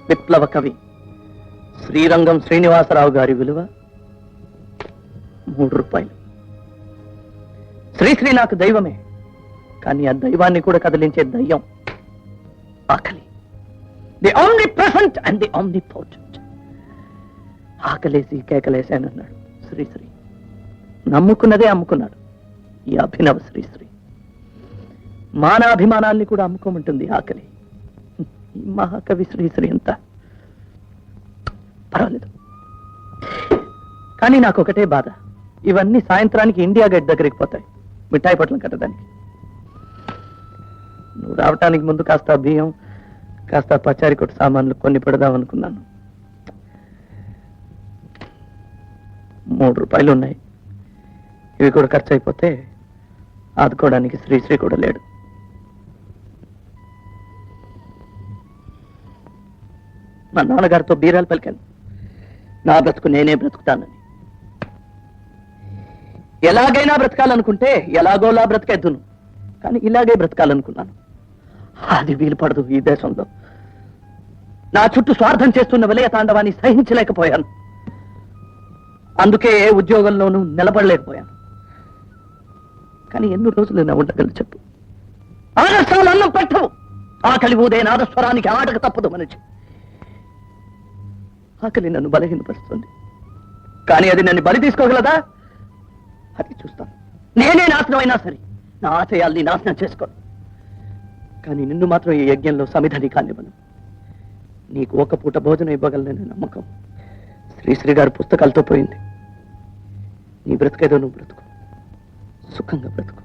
విప్లవ కవి శ్రీరంగం శ్రీనివాసరావు గారి విలువ 3 రూపాయలు. శ్రీశ్రీ నాకు దైవమే, కానీ ఆ దైవాన్ని కూడా కదిలించే దయ్యం ఆకలి. The omnipresent and the omnipotent. ఆకలేసి కేకలేశానన్నాడు శ్రీశ్రీ. నమ్ముకున్నదే అమ్ముకున్నాడు ఈ అభినవ శ్రీశ్రీ. మానాభిమానాల్ని కూడా అమ్ముకోమంటుంది ఆకలి. ఈ మహాకవి శ్రీశ్రీ అంతా పర్వాలేదు. కానీ నాకు ఒకటే బాధ, ఇవన్నీ సాయంత్రానికి ఇండియా గేట్ దగ్గరికి పోతాయి మిఠాయి పొట్లం కట్టడానికి. నువ్వు రావటానికి ముందు కాస్త బియ్యం, కాస్త పచారీ కొట్టు సామాన్లు కొన్ని పెడదాం అనుకున్నాను. 3 రూపాయలు ఉన్నాయి. ఇవి కూడా ఖర్చు అయిపోతే ఆదుకోవడానికి శ్రీశ్రీ కూడా లేడు. మా నాన్నగారితో బీరాలు పలికాను, నా బ్రతుకు నేనే బ్రతుకుతానని. ఎలాగైనా బ్రతకాలనుకుంటే ఎలాగోలా బ్రతికేద్దును, కానీ ఇలాగే బ్రతకాలనుకున్నాను. అది వీలు పడదు ఈ దేశంలో. నా చుట్టూ స్వార్థం చేస్తున్న విలయ తాండవాన్ని సహించలేకపోయాను. అందుకే ఏ ఉద్యోగంలోనూ నిలబడలేకపోయాను. కానీ ఎన్ని రోజులు నా ఉండగలను చెప్పు? ఆదర్శాలు అన్నం పెట్టవు. ఆకలి ఊదే నాదస్వరానికి ఆటక తప్పదు మనిషి. ఆకలి నన్ను బలహీనపరుస్తుంది, కానీ అది నన్ను బలి తీసుకోగలదా? అది చూస్తాను. నేనే నాశనం అయినా సరే నా ఆశయాల్ని నాశనం చేసుకోను. కానీ నిన్ను మాత్రం ఈ యజ్ఞంలో సమిధని కానివ్వను. నీకు ఒక పూట భోజనం ఇవ్వగలననే నమ్మకం శ్రీశ్రీ గారి పుస్తకాలతో పోయింది. నీ బ్రతికేదో నువ్వు బ్రతుకు, సుఖంగా బ్రతుకు.